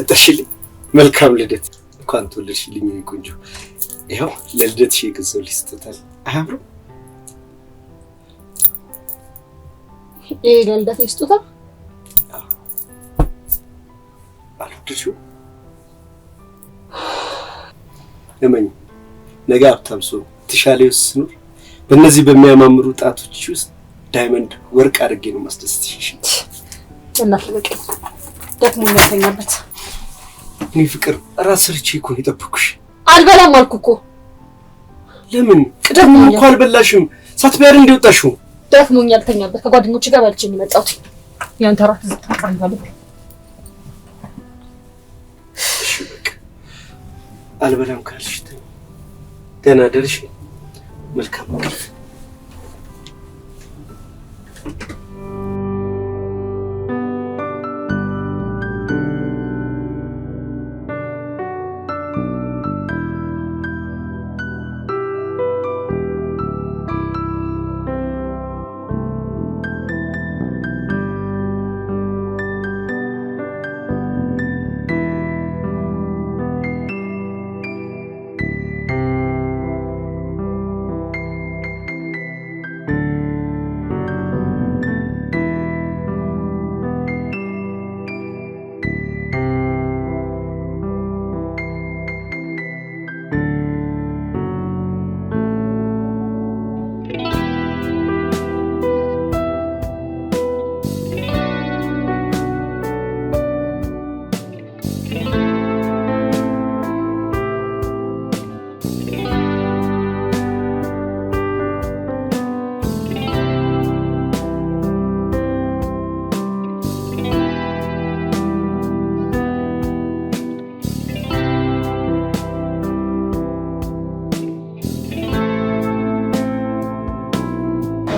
እጠሽልኝ መልካም ልደት እንኳን ተወለድሽልኝ ቆንጆ ይኸው ለልደትሽ የገዛሁልሽ ስጦታ አያምርም ለልደቴ ስጦታ አልወደድሽው እመኝ ነገ ሀብታም ሰው የተሻለ ህይወት ስኖር በእነዚህ በሚያማምሩ ጣቶች ውስጥ ዳይመንድ ወርቅ አድርጌ ነው ማስደስትሽ እናት ለቀ ደግሞ እናተኛበት እኔ ፍቅር ራስ ሰርቼ እኮ የጠበኩሽ አልበላም አልኩ እኮ ለምን ቅደም እኮ አልበላሽም ሳትበያር እንደወጣሽው ደክሞኛል ተኛበት ከጓደኞቼ ጋር ባልቼ ነው የመጣሁት ያንተ ራት ዝጥቃንታለ እሺ በቃ አልበላም ካልሽ ደህና ደርሽ መልካም እንቅልፍ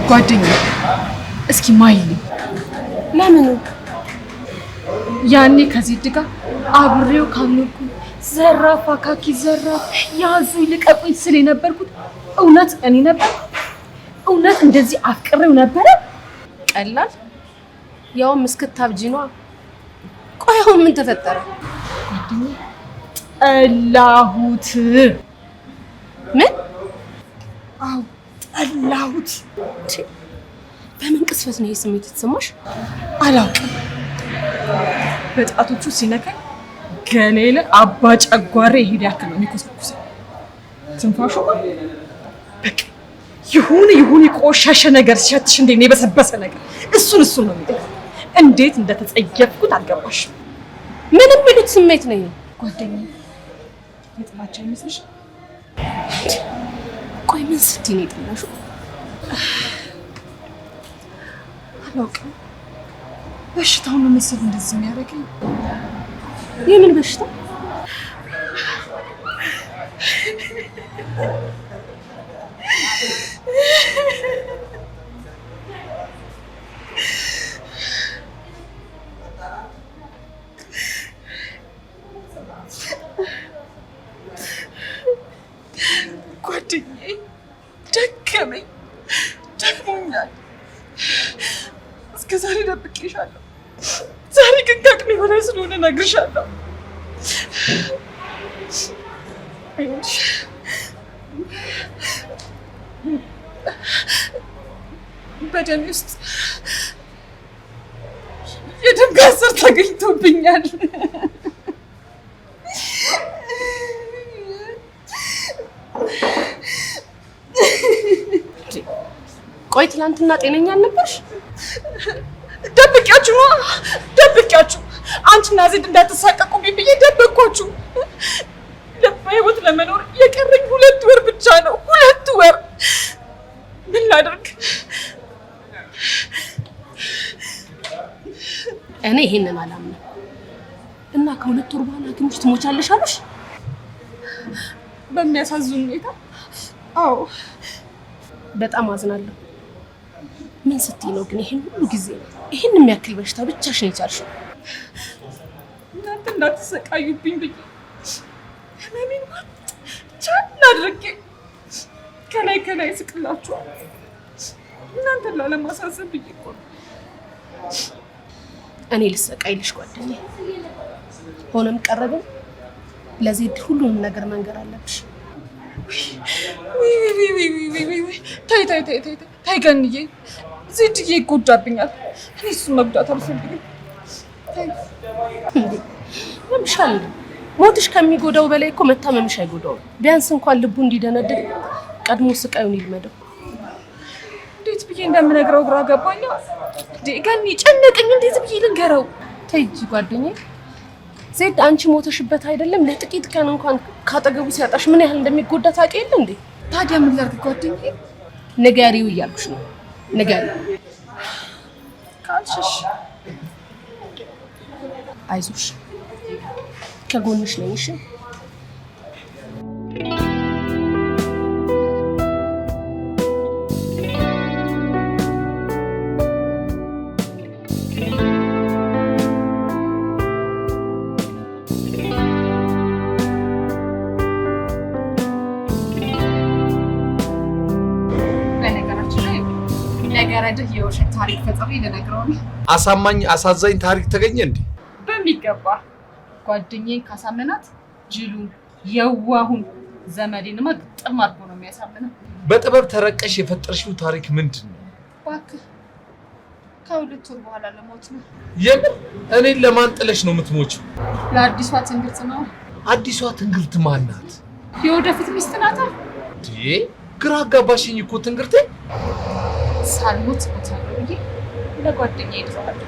ጓደኛ እስኪ ማይል ለምን ያኔ ከዚህ ድጋ አብሬው ካንኩ ዘራፍ አካኪ ዘራፍ ያዙ ልቀቁኝ ስለ ነበርኩት እውነት እኔ ነበር እውነት እንደዚህ አፍቅሬው ነበር ቀላል ያው ምስክታብጂ ነው ቆይው ምን ተፈጠረ ጠላሁት ምን አው ጠላሁት በምን ቅስፈት ነው ስሜት የተሰማሽ አላውቅም በጣቶቹ ሲነካኝ ገሌለ አባ ጨጓሬ ይሄድ ያክል ነው የሚኮሰኩሰ ትንፋሹ በቃ ይሁን ቆሻሻ ነገር ሲያትሽ እንደ እኔ በሰበሰ ነገር እሱን ነው የሚጠፋ እንዴት እንደተጸየፍኩት አልገባሽም ምንም ምሉት ስሜት ነው ጓደኛዬ የጥላቻ ይመስልሽ ቆይ ምን ስትይ ነው የጠላሽው አላውቅም በሽታው ነው መሰል እንደዚህ የሚያደርገኝ የምን በሽታ ጓደኛዬ ደክሞኛል እስከ ዛሬ ደብቄሻለሁ ዛሬ ግን ከአቅሜ በላይ ስለሆነ እነግርሻለሁ በደሜ ውስጥ የደም ካንሰር ተገኝቶብኛል ቆይ ትላንትና ጤነኛ አልነበርሽ ደብቄያችሁ አንቺና ዜድ እንዳትሳቀቁብኝ ብዬ ደበቅኳችሁ በህይወት ለመኖር የቀረኝ 2 ወር ብቻ ነው 2 ወር ምን ላድርግ እኔ ይሄንን አላምንም እና ከ2 ወር በኋላ ግንሽ ትሞቻለሽ አሉሽ በሚያሳዝን ሁኔታ አዎ በጣም አዝናለሁ ምን ስትይ ነው ግን ይሄን ሁሉ ጊዜ ይሄን የሚያክል በሽታ ብቻሽን የቻልሽው እናንተ እንዳትሰቃዩብኝ ብዬ ህመሜን ቻል አድርጌ ከላይ ስቅላችኋል እናንተን ላለማሳሰብ ብዬ እኮ ነው እኔ ልሰቃይልሽ ጓደኛዬ። ሆነም ቀረብም ለዜድ ሁሉንም ነገር መንገር አለብሽ። ታይ ገንዬ፣ ዜድዬ ይጎዳብኛል። እኔ እሱን መጉዳት አልፈልግም። ምንሻል ሞትሽ ከሚጎዳው በላይ እኮ መታመምሽ አይጎዳውም። ቢያንስ እንኳን ልቡ እንዲደነድን ቀድሞ ስቃዩን ይልመደው። እንዴት ብዬ እንደምነግረው ግራ ገባኝ። ገኒ ጨነቀኝ። እንዴት ብዬ ልንገረው? ተይ እንጂ ጓደኛዬ፣ ዜድ አንቺ ሞተሽበት አይደለም ለጥቂት ቀን እንኳን ካጠገቡ ሲያጣሽ ምን ያህል እንደሚጎዳ ታውቂ የለ እንዴ? ታዲያ ምን ላድርግ ጓደኛዬ? ንገሪው እያልኩሽ ነው። ንገሪው ካልሽሽ። አይዞሽ ከጎንሽ ነኝ። እሺ ነገረድህ የውሸት ታሪክ ፈጥሬ ልነግረው ነው። አሳማኝ አሳዛኝ ታሪክ ተገኘ እንዴ? በሚገባ ጓደኛዬን ካሳመናት ጅሉን የዋሁን ዘመዴንማ ግጥም አድርጎ ነው የሚያሳምነው። በጥበብ ተረቀሽ የፈጠርሽው ታሪክ ምንድን ነው? እባክህ ከሁለት ወር በኋላ ለሞት ነው። የምን? እኔን ለማን ጥለሽ ነው የምትሞቺው? ለአዲሷ ትንግርት ነው። አዲሷ ትንግርት ማን ናት? የወደፊት ሚስት ናት። ግራ አጋባሽኝ እኮ ትንግርቴ። ሳልሞት ሞታለሁ ብዬ ለጓደኛዬ ይድረዋለሁ።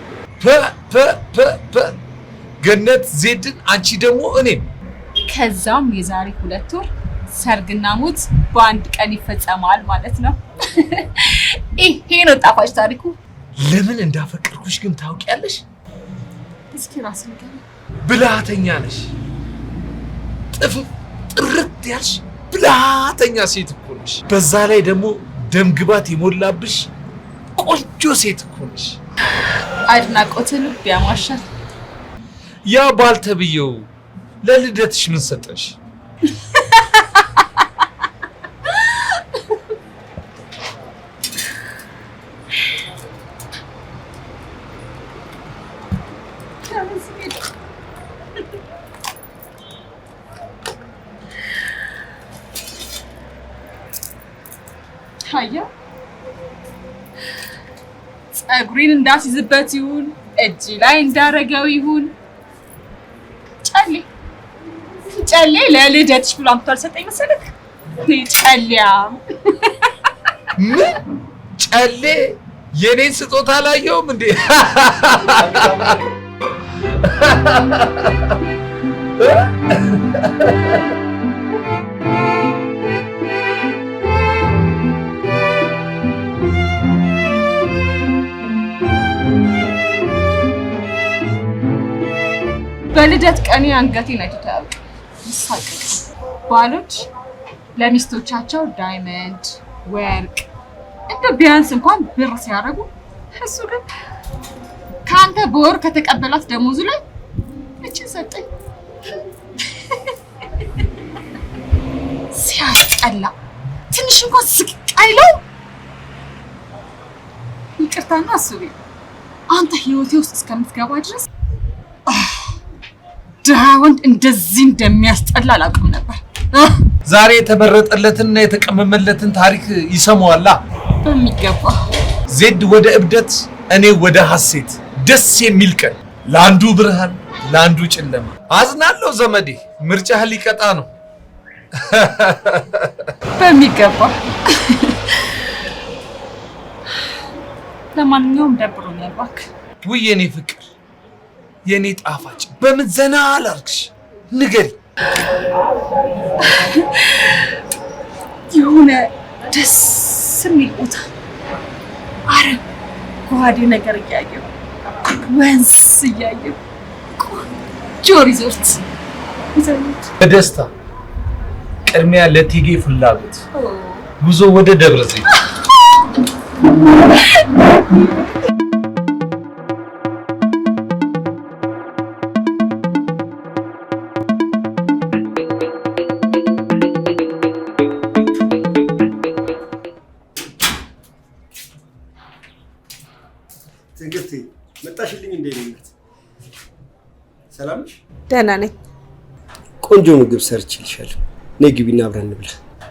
ገነት ዜድን፣ አንቺ ደግሞ እኔን። ከዛም የዛሬ 2 ወር ሰርግና ሞት በአንድ ቀን ይፈጸማል ማለት ነው። ይሄ ነው ጣፋጭ ታሪኩ። ለምን እንዳፈቀርኩሽ ግን ታውቂያለሽ? እስኪ ራስህ ንገረኝ። ብልሃተኛ ነሽ። ጥርት ያልሽ ብልሃተኛ ሴት እኮ ነሽ። በዛ ላይ ደግሞ ደምግባት የሞላብሽ ቆንጆ ሴት እኮ ነሽ። አድናቆትህ ልብ ያሟሻል። ያ ባልተብየው ለልደትሽ ምን ሰጠሽ? አያ ጸጉሬን እንዳስይዝበት ይሁን እጅ ላይ እንዳረገው ይሁን ጨሌ ለልደትሽ ብሎ አምጥቶ አልሰጠኝ መሰለህ? ጨሌያ ምን ጨሌ? የኔን ስጦታ አላየውም እንዴ? በልደት ቀኔ አንገቴን አይቶ ታያውቅ። ይሳቀቅ ባሎች ለሚስቶቻቸው ዳይመንድ፣ ወርቅ እንደ ቢያንስ እንኳን ብር ሲያደርጉ፣ እሱ ግን ከአንተ በወር ከተቀበላት ደሞዙ ላይ እችን ሰጠኝ። ሲያስጠላ! ትንሽ እንኳን ስቅ አይለው። ይቅርታና አስቢ፣ አንተ ህይወቴ ውስጥ እስከምትገባ ድረስ ድሃ ወንድ እንደዚህ እንደሚያስጠላ አላውቅም ነበር። ዛሬ የተመረጠለትንና የተቀመመለትን ታሪክ ይሰማዋላ በሚገባ። ዜድ ወደ እብደት፣ እኔ ወደ ሐሴት። ደስ የሚል ቀን፣ ለአንዱ ብርሃን ለአንዱ ጨለማ። አዝናለሁ ዘመዴ፣ ምርጫህ ሊቀጣ ነው። በሚገባ። ለማንኛውም ደብሮኛል እባክህ። ውይ የኔ ፍቅር፣ የኔ ጣፋጭ፣ በምን ዘና አላርክሽ? ንገሪ። የሆነ ደስ የሚል ቦታ አረንጓዴ ነገር እያየሁ ወንዝ እያየሁ ቆንጆ ሪዞርት ይዘውት በደስታ ቅድሚያ ለቴጌ ፍላጎት ጉዞ ወደ ደብረ ዘይት። ትንግርቴ መጣሽልኝ እንዴ? ሰላም ነሽ? ደህና ነኝ። ቆንጆ ምግብ ሰርቼልሻለሁ። ነይ ግቢና አብረን እንብላ።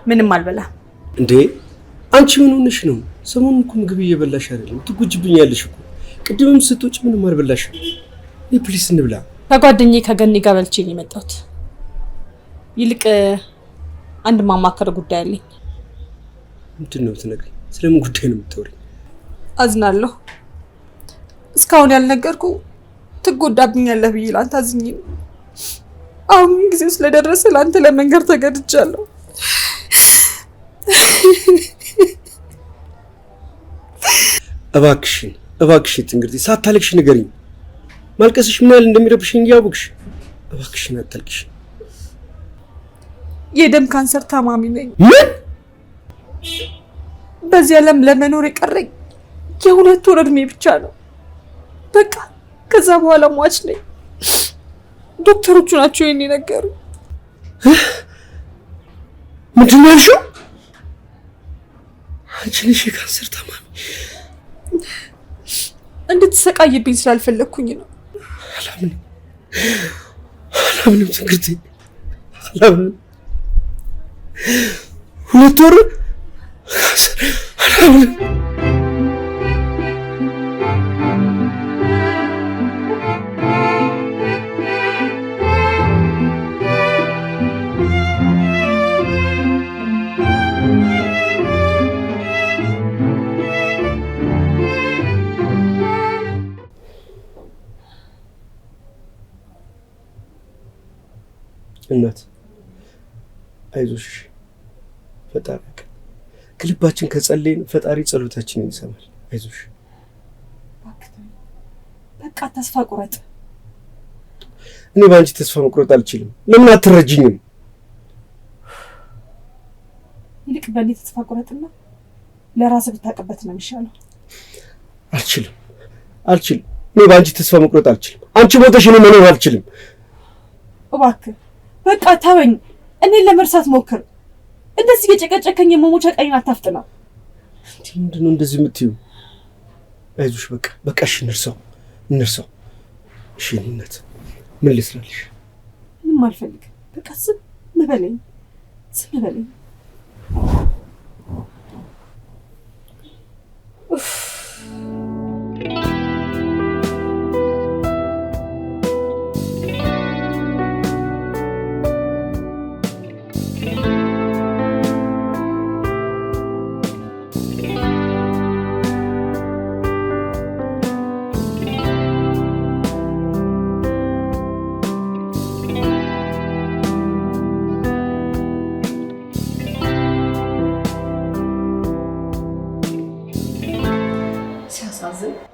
ምንም አልበላም። እንዴ አንቺ ምን ሆነሽ ነው? ሰሞኑን እኮ ምግብ እየበላሽ አይደለም፣ ትጉጅብኛለሽ እኮ። ቅድምም ስትወጪ ምንም አልበላሽም። ነይ ፕሊስ እንብላ። ከጓደኛዬ ከገኒ ጋር በልቼ ነው የመጣሁት። ይልቅ አንድ ማማከር ጉዳይ አለኝ። ምንድን ነው የምትነግሪኝ? ስለምን ጉዳይ ነው የምታወሪኝ? አዝናለሁ። እስካሁን ያልነገርኩ ትጎዳብኛለህ ብዬ ላንተ አዝኜ ነው። አሁን ጊዜው ስለደረሰ ላንተ ለመንገር ተገድጃለሁ። እባክሽን ትንግርቴ ሳታለቅሽ ንገሪኝ። ማልቀስሽ ምን ያህል እንደሚረብሽኝ እያወቅሽ እባክሽን አታልቅሽ። የደም ካንሰር ታማሚ ነኝ። ምን? በዚህ ዓለም ለመኖር የቀረኝ የ2 ወር እድሜ ብቻ ነው። በቃ ከዛ በኋላ ሟች ነኝ። ዶክተሮቹ ናቸው ይሄን የነገሩ። ምንድን ነው ያልሽው? አንቺ ነሽ የካንሰር ታማሚ? እንድትሰቃይብኝ ስላልፈለግኩኝ ነው። አላምንም ትንግርቴ፣ አላምንም። 2 ወር አላምንም። እናት አይዞሽ፣ ፈጣሪ ከልባችን ከጸለይን ፈጣሪ ጸሎታችንን ይሰማል። አይዞሽ። በቃ ተስፋ ቁረጥ። እኔ በአንቺ ተስፋ መቁረጥ አልችልም። ለምን አትረጅኝም? ይልቅ በእኔ ተስፋ ቁረጥና ለራስህ ብታቀበት ነው የሚሻለው። አልችልም። እኔ በአንቺ ተስፋ መቁረጥ አልችልም። አንቺ ሞተሽ እኔ መኖር አልችልም። እባክህ በቃ ተወኝ። እኔን ለመርሳት ሞክር። እንደዚህ የጨቀጨከኝ የመሞቻ ቀኝን አታፍጥና። ምንድን ነው እንደዚህ የምትይው? አይዞሽ በቃ እሺ፣ እንርሳው። እሺ እናት ምን ልስራልሽ? ምንም አልፈልግም። በቃ ዝም በለኝ።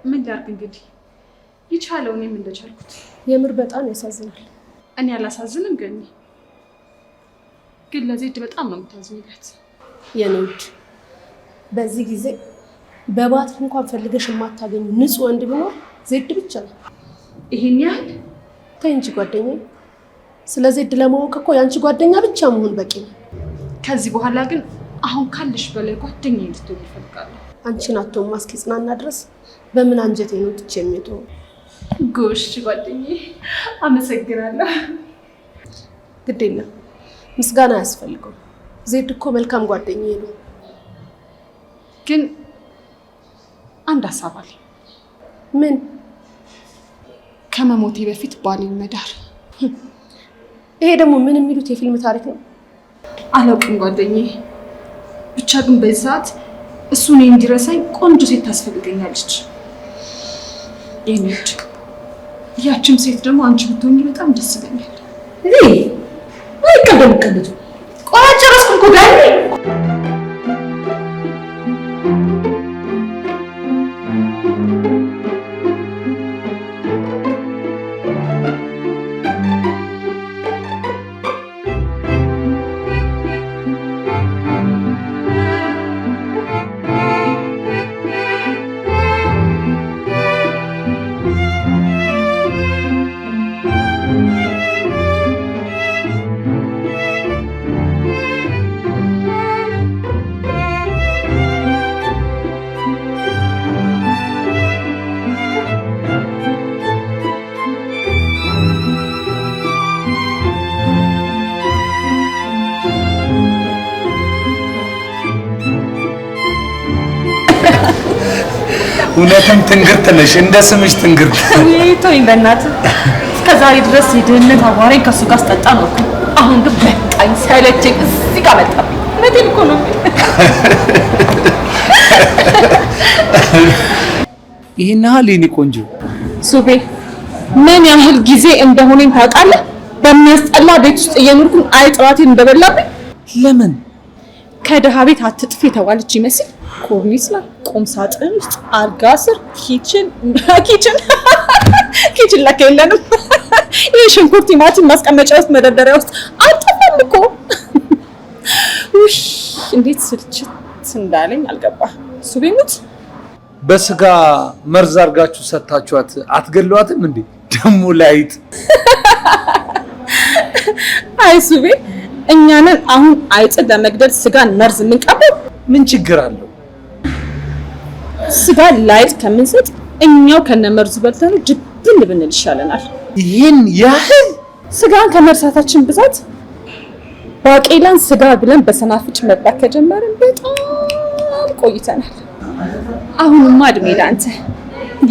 ምን ላድርግ እንግዲህ ይቻለው። እኔም እንደቻልኩት። የምር በጣም ያሳዝናል። እኔ አላሳዝንም ግን ለዜድ በጣም ነው የምታዝኝለት። የኔ ውድ በዚህ ጊዜ በባትሪ እንኳን ፈልገሽ የማታገኙ ንጹህ ወንድ ቢኖር ዜድ ብቻ ነው። ይሄን ያህል ተይ እንጂ ጓደኛዬ። ስለ ዜድ ለማወቅ እኮ የአንቺ ጓደኛ ብቻ መሆን በቂ ነው። ከዚህ በኋላ ግን አሁን ካለሽ በላይ ጓደኛዬ እንድትሆኝ እፈልጋለሁ። አንቺን አቶም ማስኪ ጽናና ድረስ በምን አንጀቴ ነው ትቼ የሚተው? ጎሽ ጓደኛዬ፣ አመሰግናለሁ። ግድ የለም ምስጋና አያስፈልገው። ዜድ እኮ መልካም ጓደኛዬ ነው። ግን አንድ ሀሳብ አለኝ። ምን? ከመሞቴ በፊት ባሌን መዳር። ይሄ ደግሞ ምን የሚሉት የፊልም ታሪክ ነው? አላውቅም ጓደኛዬ። ብቻ ግን በዚህ ሰዓት እሱ እኔ እንዲረሳኝ ቆንጆ ሴት ታስፈልገኛለች። ይሄንት ያቺም ሴት ደግሞ አንቺ ብትሆኚ በጣም ደስ ይለኛል። ወይ ቀደምከለቱ ቆራጭ ራስኩ እኮ ጋር እውነትም ትንግርት ነሽ፣ እንደ ስምሽ ትንግርት። ተወኝ በእናትህ። እስከዛሬ ድረስ የድህነት አዋራኝ ከእሱ ጋር ስጠጣ ነው እኮ። አሁን ግን በቃኝ፣ ሰለቸኝ፣ እዚህ ጋር መጣብኝ። እውነቴን እኮ ነው። ይሄን ያህል የኔ ቆንጆ ሱቤ ምን ያህል ጊዜ እንደሆነኝ ታውቃለህ? በሚያስጠላ ቤት ውስጥ እየኖርኩኝ አይጥራቴን እንደበላብኝ። ለምን ከደሃ ቤት አትጥፊ የተባለች ይመስል ኮርኒስ ላይ፣ ቁም ሳጥን ውስጥ፣ አልጋ ስር፣ ኪችን ለካ የለንም። ይህ ሽንኩርት፣ ቲማቲም ማስቀመጫ ውስጥ፣ መደርደሪያ ውስጥ አልጠፋም እኮ። ውሽ እንዴት ስልችት እንዳለኝ አልገባህ። ሱቤ ሙት በስጋ መርዝ አድርጋችሁ ሰታችኋት አትገሏትም እንዴ? ደሞ ላይት አይ ሱቤ እኛንን አሁን አይጥ ለመግደል ስጋን መርዝ የምንቀበል? ምን ችግር አለው? ስጋ ላይጥ ከምንሰጥ እኛው ከነመርዙ በልተን ድብን ብንል ይሻለናል። ይሄን ያህል ስጋን ከመርሳታችን ብዛት ባቄላን ስጋ ብለን በሰናፍጭ መብላት ከጀመርን በጣም ቆይተናል። አሁንማ እድሜ ለአንተ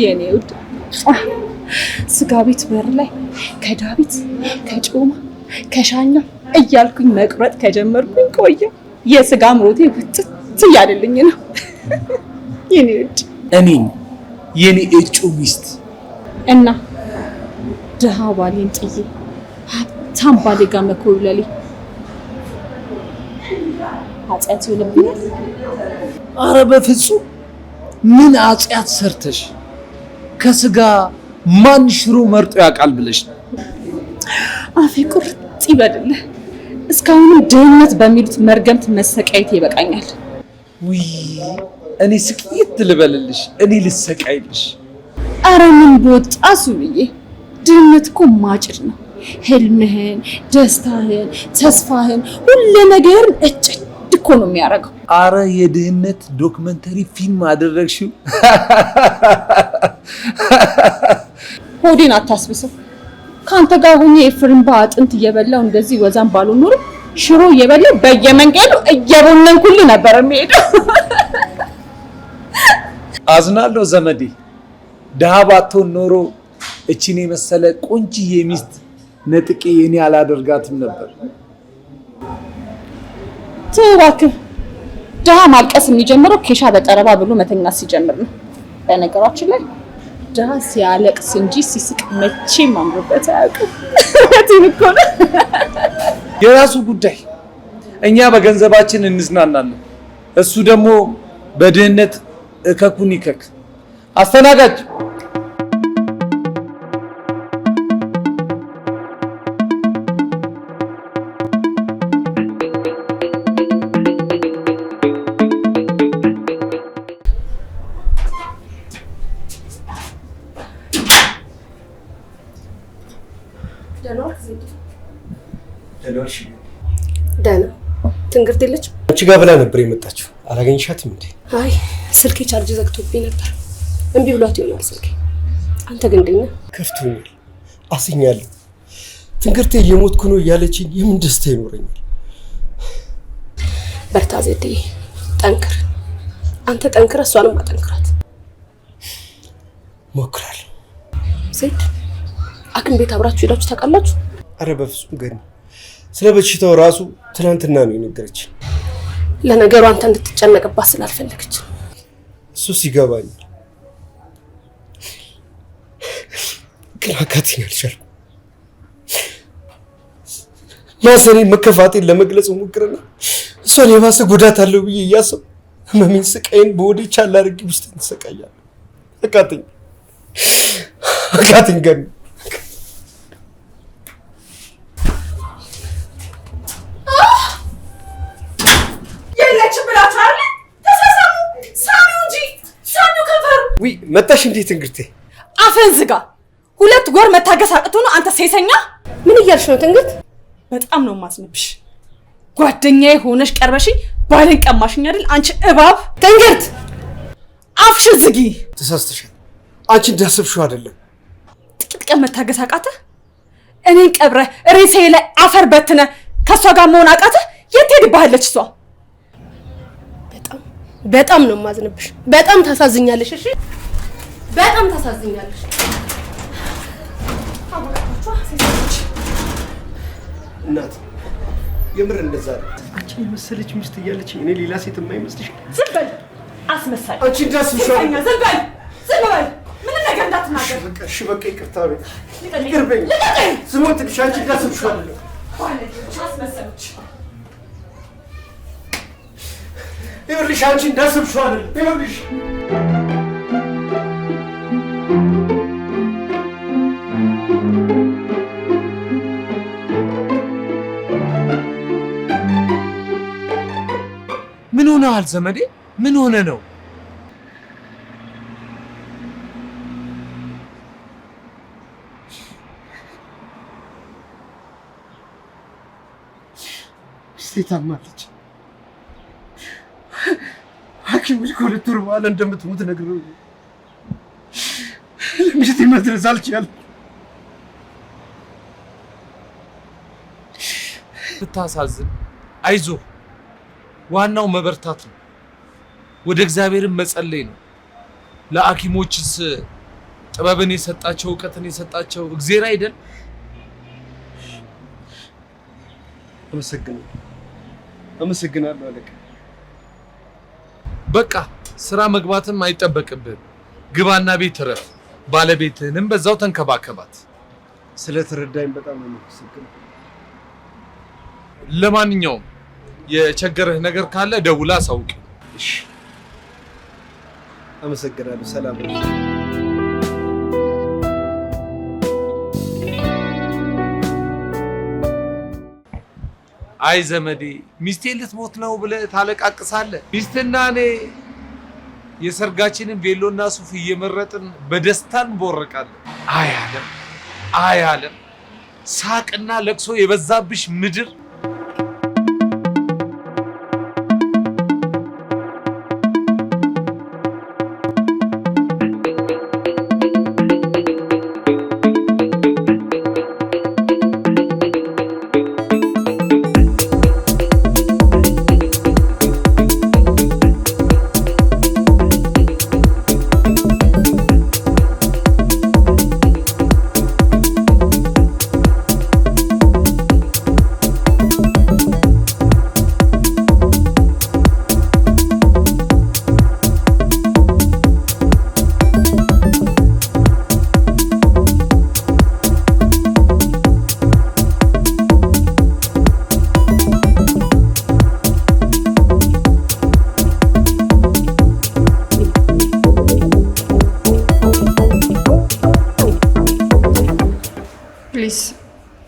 የኔ ውድ። ስጋ ቤት በር ላይ ከዳቢት ከጮማ ከሻኛ እያልኩኝ መቁረጥ ከጀመርኩኝ ቆየ። የስጋ ምሮቴ ውጥት እያለልኝ ነው የኔ ውድ። እኔ የኔ እጩ ሚስት እና ድሃ ባሌን ጥዬ ሀብታም ባሌ ጋር መኮብለሌ ኃጢአት ይሆንብኛል? አረ በፍጹም። ምን ኃጢአት ሰርተሽ ከስጋ ማን ሽሮ መርጦ ያውቃል ብለሽ ነው? አፌ ቁርጥ ይበልልህ። እስካሁንም ድህነት በሚሉት መርገምት መሰቃየት ይበቃኛል። ውይ እኔ ስቅይት ልበልልሽ፣ እኔ ልሰቃይልሽ። አረ ምን በወጣ ሱብዬ፣ ድህነት እኮ ማጭድ ነው። ህልምህን፣ ደስታህን፣ ተስፋህን፣ ሁሉ ነገርን እጭ እኮ ነው የሚያደርገው። አረ የድህነት ዶክመንተሪ ፊልም አደረግሽው። ሆዴን አታስብሰው። ካንተ ጋር ሆኜ የፍርምባ አጥንት እየበላው እንደዚህ ወዛን ባልሆን ኖሮ ሽሮ እየበላው በየመንገዱ እየቦነንኩልህ ነበር የሚሄደው። አዝናለሁ ዘመዴ። ድሃ ባትሆን ኖሮ እቺን የመሰለ ቆንጅዬ ሚስት ነጥቄ የኔ አላደርጋትም ነበር። እባክህ ድሃ ማልቀስ የሚጀምረው ኬሻ በጠረባ ብሎ መተኛት ሲጀምር ነው። በነገራችን ላይ ድሃ ሲያለቅስ እንጂ ሲስቅ መቼም አምሮበት አያውቅም። እውነቴን እኮ ነው። የራሱ ጉዳይ። እኛ በገንዘባችን እንዝናናለን፣ እሱ ደግሞ በድህነት እከኩን ይከክ። አስተናጋጅ ደህና ትንግርት የለችም? አንቺ ጋር ብላ ነበር የመጣችው። አላገኝሻትም እንዴ? አይ ስልኬ ቻርጅ ዘግቶብኝ ነበር። እምቢ ብሏት ይሆናል ስልኬ። አንተ ግን እንዴት ነህ? ከፍቶኛል፣ አስኛለሁ። ትንግርቴ እየሞትኩ ነው እያለችኝ የምን ደስታ ይኖረኛል? በርታ ዜድዬ፣ ጠንክር። አንተ ጠንክረ፣ እሷንም አጠንክራት። ሞክራለሁ። ዜድ ሐኪም ቤት አብራችሁ ሄዳችሁ ታውቃላችሁ? አረ በፍጹም ገኒ፣ ስለ በሽታው ራሱ ትናንትና ነው የነገረችኝ። ለነገሩ አንተ እንድትጨነቅባት ስላልፈለገች እሱ ሲገባኝ፣ ግን አቃተኝ፣ አልቻልኩም። ማዘኔን መከፋቴን ለመግለጽ ሞክርና እሷን የባሰ ጉዳት አለው ብዬ እያሰብኩ ህመሜን፣ ስቃይን በወዴ ቻል አድርጌ ውስጥ ተሰቃያለሁ። አቃተኝ ገኒ። ውይ መጣሽ እንዴ ትንግርቴ? አፈን ዝጋ። ሁለት ወር መታገስ አቅቶ ነው አንተ ሴሰኛ። ምን እያልሽ ነው ትንግርት? በጣም ነው የማዝንብሽ። ጓደኛዬ ሆነሽ ቀርበሽኝ ባልን ቀማሽኝ አይደል አንቺ እባብ። ትንግርት አፍሽን ዝጊ። ተሳስተሻል። አንቺ እንዳሰብሽው አይደለም። ጥቂት ቀን መታገስ አቃተ? እኔን ቀብረህ ሬሳዬ ላይ አፈር በትነ ከሷ ጋር መሆን አቃተ? የት ሄድብሃለች እሷ? በጣም ነው የማዝንብሽ። በጣም ታሳዝኛለሽ። እሺ በጣም ታሳዝኛለሽ። እናት የምር እንደዛ አይደል? አንቺ የመሰለች ሚስት እያለች እኔ ሌላ ሴት የማይመስልሽ? ዝም በል አስመሳይ። አንቺ እንዳስብሽው ዝም በል ምን ነገር እንዳትናገር። እሺ በቃ ይቅርታ በይ። ይቅርበኝ። ስሞትልሽ አንቺ እንዳስብሽው አይደለም። አስመሳዮች ይኸውልሽ አንቺ እንዳስብሽው አይደለም። ይኸውልሽ ምን ሆነሃል ዘመዴ? ምን ሆነ ነው? ሚስቴ ታማለች። ሐኪሞች ከሁለት ወር በኋላ እንደምትሞት ነግረው ለሚስቴ መድረስ አልቻልኩም። ብታሳዝን አይዞህ። ዋናው መበርታት ነው። ወደ እግዚአብሔርን መጸለይ ነው። ለሐኪሞችስ ጥበብን የሰጣቸው እውቀትን የሰጣቸው እግዚአብሔር አይደል? አመሰግናለሁ አለቃ። በቃ ስራ መግባትም አይጠበቅብህም። ግባና ቤት እረፍ። ባለቤትህንም በዛው ተንከባከባት። ስለተረዳኝ በጣም አመሰግናለሁ። ለማንኛውም የቸገረህ ነገር ካለ ደውላ አሳውቅ። እሺ፣ አመሰግናለሁ። ሰላም። አይ ዘመዴ፣ ሚስቴ ልትሞት ነው ብለህ ታለቃቅሳለህ። ሚስትና እኔ የሰርጋችንን ቬሎና ሱፍ እየመረጥን በደስታን እንቦርቃለን። አይ ዓለም፣ ሳቅና ለቅሶ የበዛብሽ ምድር።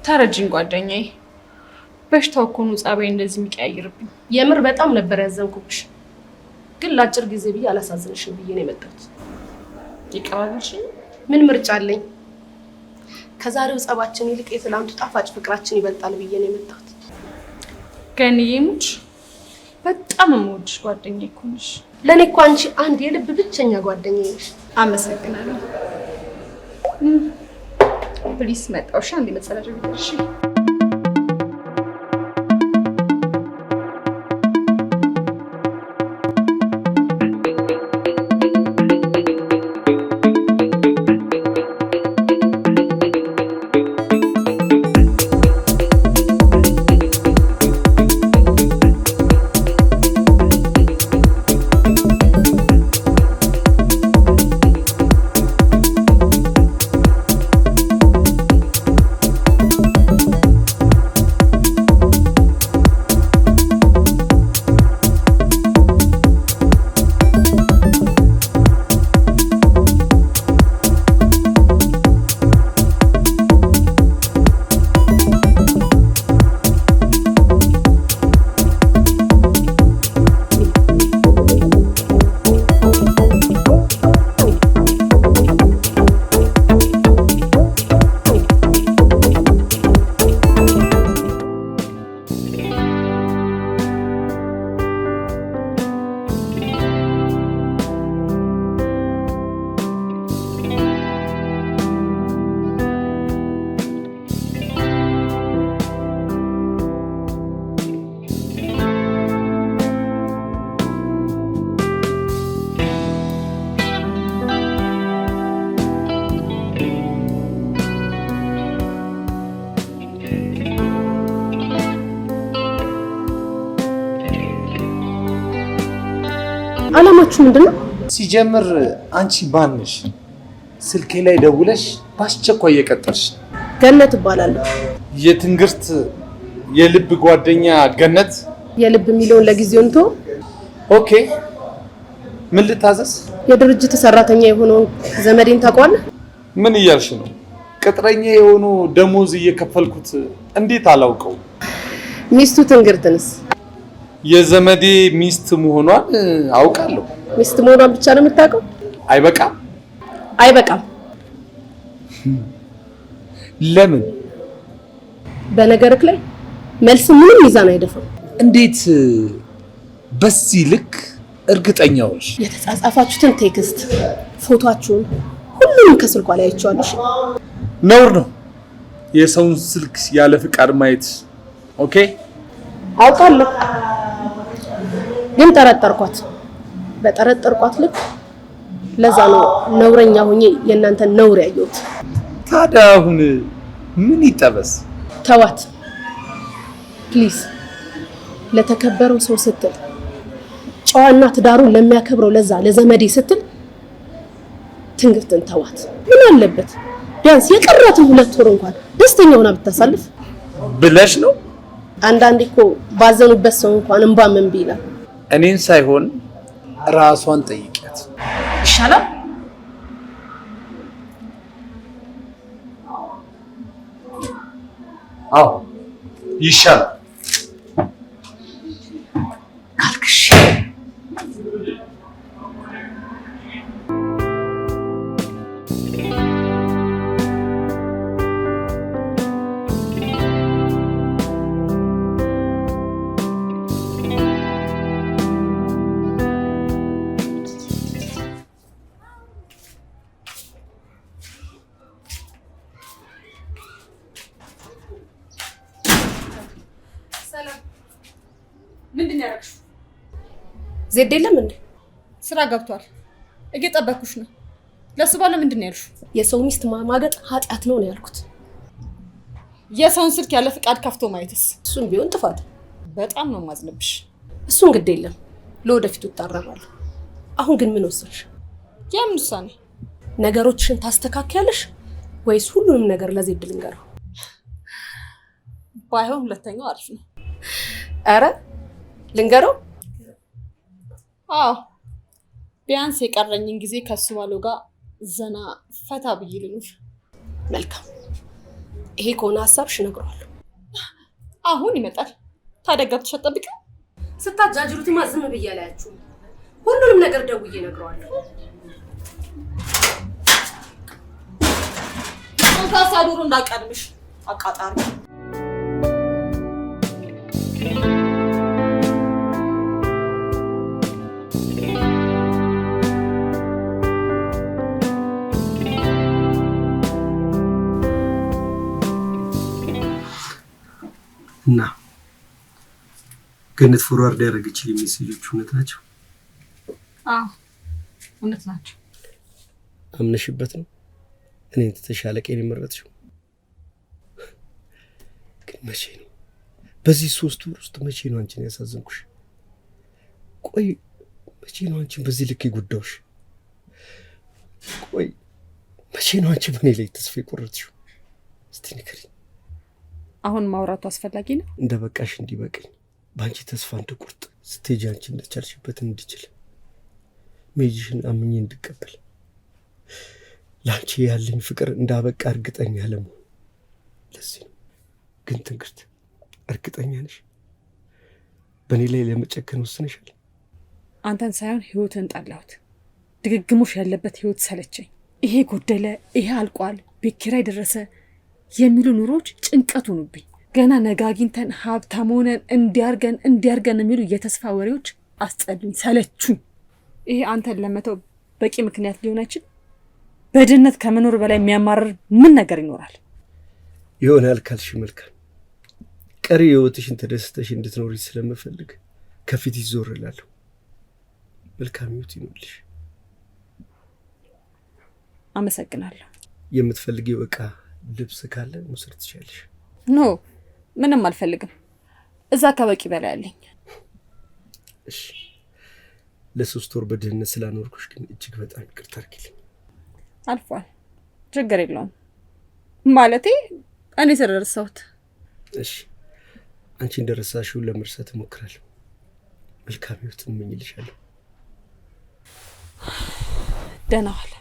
ተረጅኝ ጓደኛዬ፣ በሽታው እኮ ነው ጸባይ እንደዚህ የሚቀያይርብኝ። የምር በጣም ነበር ያዘንኩብሽ፣ ግን ለአጭር ጊዜ ብዬ አላሳዝንሽም ብዬ ነው የመጣሁት። ይቀባልሽኝ? ምን ምርጫ አለኝ? ከዛሬው ጸባችን ይልቅ የትላንቱ ጣፋጭ ፍቅራችን ይበልጣል ብዬ ነው የመጣሁት። ገንዬ ሙች፣ በጣም የምወድሽ ጓደኛዬ እኮ ነሽ። ለእኔ እኮ አንቺ አንድ የልብ ብቸኛ ጓደኛዬ ነሽ። አመሰግናለሁ። ፕሊስ መጣውሻ እንዴ መጸዳጃ ቤት እሺ? ጥቅማችሁ ምንድነው? ሲጀምር አንቺ ባንሽ ስልኬ ላይ ደውለሽ ባስቸኳይ የቀጠርሽ ገነት እባላለሁ። የትንግርት የልብ ጓደኛ ገነት። የልብ የሚለውን ለጊዜው እንቶ። ኦኬ ምን ልታዘዝ? የድርጅት ሰራተኛ የሆነውን ዘመዴን ታውቀዋለህ? ምን እያልሽ ነው? ቅጥረኛ የሆኑ ደሞዝ እየከፈልኩት እንዴት አላውቀው? ሚስቱ ትንግርትንስ? የዘመዴ ሚስት መሆኗን አውቃለሁ። ሚስት መሆኗን ብቻ ነው የምታውቀው? አይበቃም? አይበቃም። ለምን? በነገርክ ላይ መልስ ምንም ሚዛን አይደፋም። እንዴት በዚህ ልክ እርግጠኛዎች? የተጻጻፋችሁትን ቴክስት፣ ፎቶአችሁን ሁሉንም ከስልኳ ላይ አይቼዋለሁ። ነውር ነው የሰውን ስልክ ያለ ፍቃድ ማየት። ኦኬ አውቃለሁ፣ ግን ጠረጠርኳት። በጠረጠርኳት ልክ ለዛ ነው ነውረኛ ሆኜ የእናንተን ነውር ያየሁት። ታዲያ አሁን ምን ይጠበስ? ተዋት ፕሊዝ። ለተከበረው ሰው ስትል፣ ጨዋና ትዳሩን ለሚያከብረው ለዛ ለዘመዴ ስትል ትንግርትን ተዋት። ምን አለበት ቢያንስ የቀራትን 2 ወር እንኳን ደስተኛ ሆና ብታሳልፍ ብለሽ ነው? አንዳንዴ እኮ ባዘኑበት ሰው እንኳን እንባ ምን ቢላል። እኔን ሳይሆን ራሷን ጠይቂያት ይሻላል። አዎ ይሻላል ካልክሽ ምንድን ያደረግሽው? ዜድ የለም እንዴ? ስራ ገብቷል። እየጠበኩሽ ነው። ለሱ ባለ ምንድን ነው ያልሽው? የሰው ሚስት ማማገጥ ኃጢአት ነው ያልኩት። የሰውን ስልክ ያለ ፍቃድ ከፍቶ ማየትስ? እሱም ቢሆን ጥፋት። በጣም ነው ማዝነብሽ። እሱን ግድ የለም ለወደፊቱ እታረማለሁ። አሁን ግን ምን ወሰንሽ? የምን ውሳኔ? ነገሮችን ታስተካክያለሽ ወይስ ሁሉንም ነገር ለዜድ ልንገረው? ባይሆን ሁለተኛው አሪፍ ነው። አረ ልንገረው? አዎ ቢያንስ የቀረኝን ጊዜ ከሱ ባለው ጋር ዘና ፈታ ብዬ ልኑር። መልካም፣ ይሄ ከሆነ ሀሳብሽ እነግረዋለሁ። አሁን ይመጣል። ታዲያ ገብተሽ አትጠብቂው? ስታጃጅሩትማ ዝም ብዬ አላያችሁም። ሁሉንም ነገር ደውዬ እነግረዋለሁ። ታሳዱሩ እንዳቀድምሽ አቃጣሪ። እና ገነት ፎርዋርድ ያደረገችልኝ ሜሴጆች እውነት ናቸው? አዎ እውነት ናቸው። አምነሽበት ነው እኔን ተሻለ ቀን የመረጥሽው? ግን መቼ ነው በዚህ 3 ወር ውስጥ መቼ ነው አንቺን ያሳዘንኩሽ? ቆይ መቼ ነው አንቺን በዚህ ልክ የጎዳሁሽ? ቆይ መቼ ነው አንቺ በእኔ ላይ ተስፋ የቆረጥሽው? እስቲ ንገሪኝ። አሁን ማውራቱ አስፈላጊ ነው? እንደ በቃሽ እንዲበቃኝ፣ በአንቺ ተስፋ እንድቆርጥ፣ ስትሄጂ አንቺ እንደቻልሽበትን እንድችል፣ መሄድሽን አምኜ እንድቀበል፣ ለአንቺ ያለኝ ፍቅር እንዳበቃ እርግጠኛ ለመሆን። ለዚህ ነው። ግን ትንግርት እርግጠኛ ነሽ በእኔ ላይ ለመጨከን ወስነሻል? አንተን ሳይሆን ህይወትን ጠላሁት። ድግግሞሽ ያለበት ህይወት ሰለቸኝ። ይሄ ጎደለ፣ ይሄ አልቋል፣ ቤት ኪራይ ደረሰ የሚሉ ኑሮች ጭንቀት ሆኑብኝ። ገና ነገ አግኝተን ሀብታም ሆነን እንዲያርገን የሚሉ የተስፋ ወሬዎች አስጠሉኝ፣ ሰለቹኝ። ይሄ አንተን ለመተው በቂ ምክንያት ሊሆን አይችል? በድህነት ከመኖር በላይ የሚያማርር ምን ነገር ይኖራል? ይሆናል ካልሽ መልካም። ቀሪ ህይወትሽን ተደስተሽ እንድትኖሪ ስለምፈልግ ከፊት ይዞር እላለሁ። መልካም ህይወት ይኑርልሽ። አመሰግናለሁ። የምትፈልጊው ዕቃ ልብስ ካለ መውሰድ ትችያለሽ። ኖ ምንም አልፈልግም። እዛ ከበቂ በላይ አለኝ። እሺ ለ3 ወር በድህነት ስላኖርኩሽ ግን እጅግ በጣም ይቅርታ አድርጊልኝ። አልፏል፣ ችግር የለውም ማለቴ እኔ ተረሳሁት። እሺ አንቺ እንደረሳሽው ለመርሳት እሞክራለሁ። መልካም ህይወት እመኝልሻለሁ። ደህና ዋል።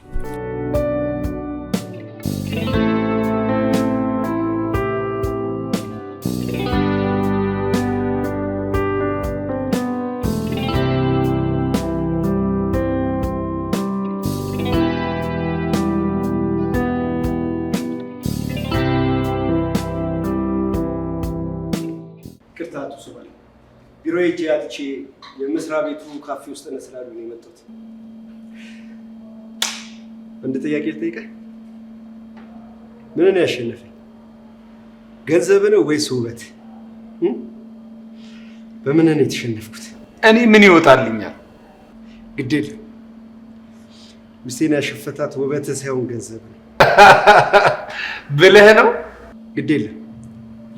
ቢሮ ሄጄ አጥቼ የመስሪያ ቤቱ ካፌ ውስጥ ነስላሉ ነው የመጣሁት። አንድ ጥያቄ ልጠይቅህ። ምን ነው ያሸነፈኝ? ገንዘብ ነው ወይስ ውበት? በምን ነው የተሸነፍኩት? እኔ ምን ይወጣልኛል? ግድ የለም ሚስቴን ያሸፈታት ውበት ሳይሆን ገንዘብ ነው ብለህ ነው? ግድ የለም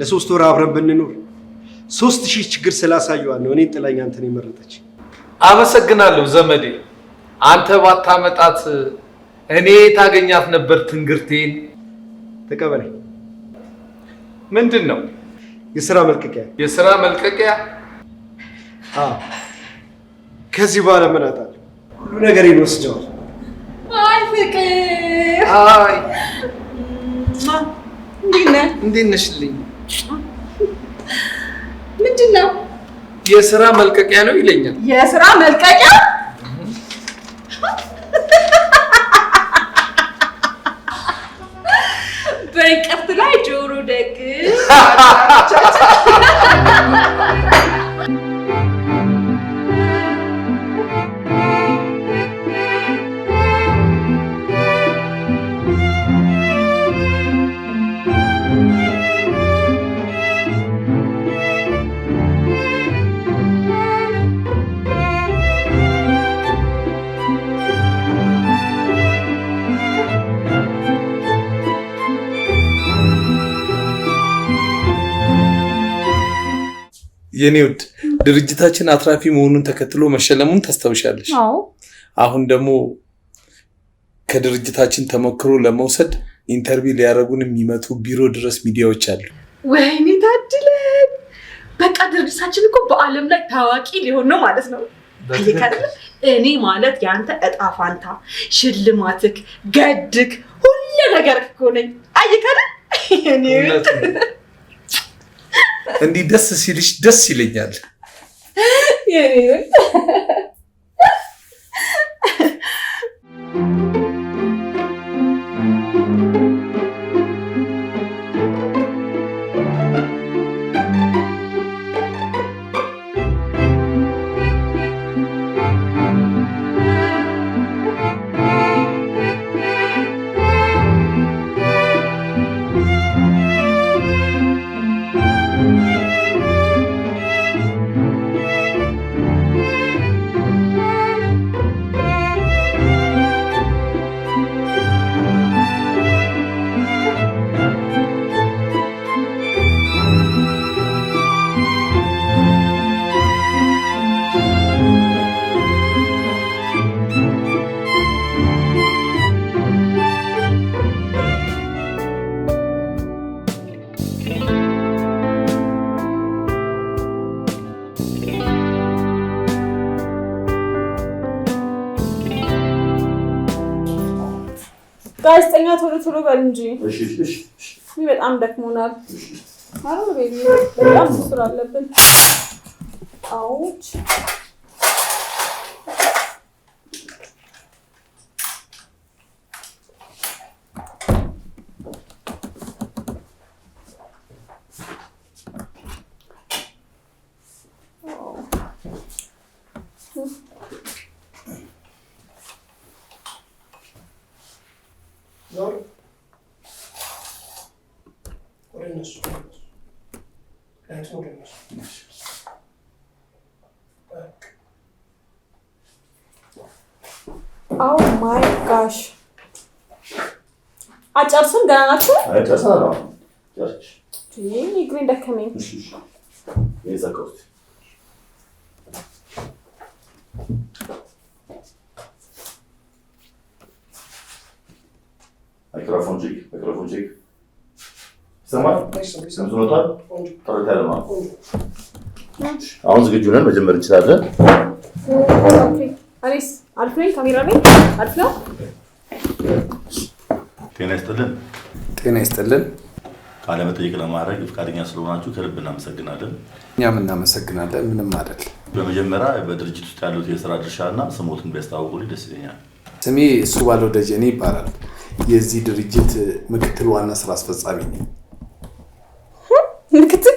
ለ3 ወር አብረን ብንኖር 3000 ችግር ስላሳየዋል ነው እኔን ጥላኝ አንተን የመረጠች። አመሰግናለሁ ዘመዴ። አንተ ባታመጣት እኔ ታገኛት ነበር ትንግርቴን። ተቀበለኝ። ምንድን ነው? የሥራ መልቀቂያ። የሥራ መልቀቂያ? አዎ። ከዚህ በኋላ ምን አጣለሁ? ሁሉ ነገር ይወስደዋል። አይ ፍቅር። አይ እንዴት ነሽልኝ? ምንድን ነው? የሥራ መልቀቂያ ነው ይለኛል። የሥራ መልቀቂያ? በእንቅርት ላይ ጆሮ ደግ። የኔ ውድ ድርጅታችን አትራፊ መሆኑን ተከትሎ መሸለሙን ታስታውሻለሽ? አዎ። አሁን ደግሞ ከድርጅታችን ተሞክሮ ለመውሰድ ኢንተርቪው ሊያረጉን የሚመጡ ቢሮ ድረስ ሚዲያዎች አሉ። ወይኔ ታድለን! በቃ ድርጅታችን እኮ በዓለም ላይ ታዋቂ ሊሆን ነው ማለት ነው። እኔ ማለት ያንተ እጣ ፋንታ፣ ሽልማትክ፣ ገድክ፣ ሁሉ ነገር እኮ ነኝ። አይከረ እኔ እንዲህ ደስ ሲልሽ ደስ ይለኛል። ጋዜጠኛ ቶሎ በል እንጂ። እሺ። በጣም ደክሞናል። አረ ቤቢ በጣም ስራ አለብን። አውች Oh my gosh. አጨርስም ገና ናቸው? አይጨርሳለሁ። ጨርሽ። ግሪን ደከመኝ። ይዘቀውት ሚክሮፎን ቼክ ይሰማል? ድምፁ መጥቷል? ጥርት ያለ ነው። አሁን ዝግጁ ነን፣ መጀመር እንችላለን። አሪስ አልፍሬ ካሜራ ላይ አልፍለው። ጤና ይስጥልን። ጤና ይስጥልን። ቃለ መጠይቅ ለማድረግ ፈቃደኛ ስለሆናችሁ ከልብ እናመሰግናለን። እኛም እናመሰግናለን። ምንም አይደል። በመጀመሪያ በድርጅት ውስጥ ያሉት የሥራ ድርሻና ስሞትን ቢያስተዋውቁልኝ ደስ ይለኛል። ስሜ እሱ ባለው ደጀኔ ይባላል። የዚህ ድርጅት ምክትል ዋና ስራ አስፈጻሚ ነኝ። ምክትል?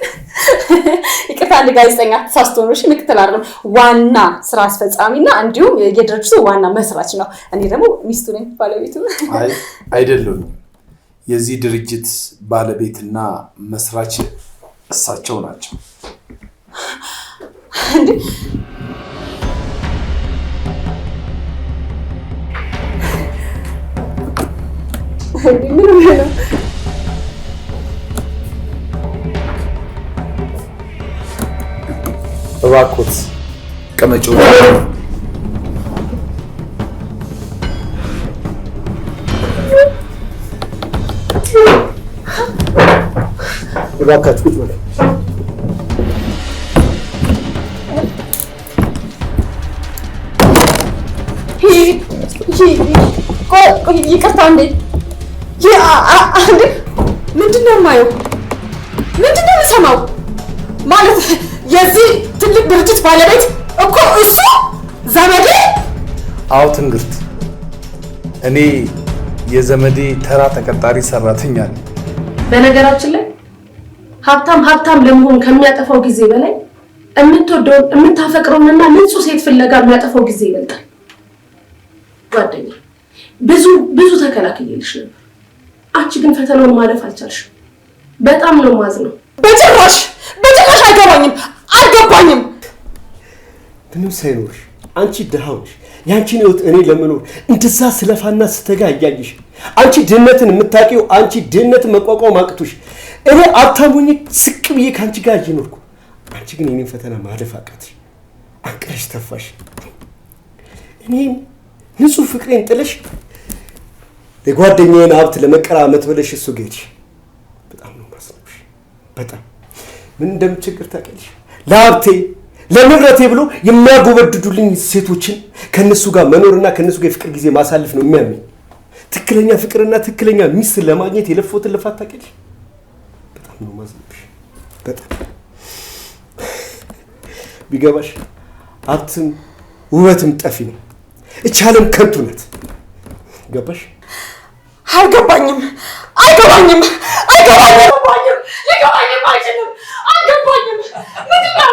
ይቅርታ አንድ ጋዜጠኛ ተሳስቶ ነው። እሺ ምክትል አይደለም፣ ዋና ስራ አስፈጻሚና እንዲሁም የድርጅቱ ዋና መስራች ነው። እኔ ደግሞ ሚስቱ ነኝ፣ ባለቤቱ። አይ አይደለም፣ የዚህ ድርጅት ባለቤትና መስራች እሳቸው ናቸው። እንዴ ምን ነው? እባክዎት ቀመጩ። እባካችሁ ቁጭ በሉ። ይቅርታ እንዴ ምንድን ነው የማየው? ምንድን ነው የምሰማው? ማለት የዚህ ትልቅ ድርጅት ባለቤት እኮ እሱ ዘመዴ? አዎ ትንግርት፣ እኔ የዘመዴ ተራ ተቀጣሪ ሰራተኛ ነኝ። በነገራችን ላይ ሀብታም ለመሆን ከሚያጠፋው ጊዜ በላይ የምትወደውን የምታፈቅረውንና ንጹህ ሴት ፍለጋ የሚያጠፋው ጊዜ ይበልጣል። ጓደኛ ብዙ ተከላክዬልሽ ነበር። አንቺ ግን ፈተናውን ማለፍ አልቻልሽም። በጣም ነው ማዝነው። በጭራሽ አልገባኝም። ምንም ሳይኖርሽ አንቺ ድሃው ነሽ። ያንቺን ህይወት እኔ ለመኖር እንደዛ ስለፋና ስተጋ እያየሽ አንቺ ድህነትን የምታውቂው አንቺ ድህነትን መቋቋም አቅቶሽ እኔ አታሙኝ ስቅ ብዬ ከአንቺ ጋር እየኖርኩ አንቺ ግን የኔን ፈተና ማለፍ አቃትሽ። አንቅረሽ ተፋሽ። እኔን ንጹህ ፍቅሬን ጥለሽ የጓደኛዬን ሀብት ለመቀራመት ብለሽ እሱ ጌድሽ። በጣም ነው ማስነውሽ። በጣም ምን እንደምቸግር ታውቂያለሽ? ለሀብቴ ለንብረቴ ብሎ የሚያጎበድዱልኝ ሴቶችን ከነሱ ጋር መኖርና ከነሱ ጋር የፍቅር ጊዜ ማሳለፍ ነው የሚያመኝ። ትክክለኛ ፍቅርና ትክክለኛ ሚስት ለማግኘት የለፎትን ልፋት ታውቂያለሽ? በጣም ነው ማስነውሽ። በጣም ቢገባሽ ሀብትም ውበትም ጠፊ ነው። እቺ ዓለም ከንቱ ናት። ገባሽ? አይገባኝም። ምንድነው?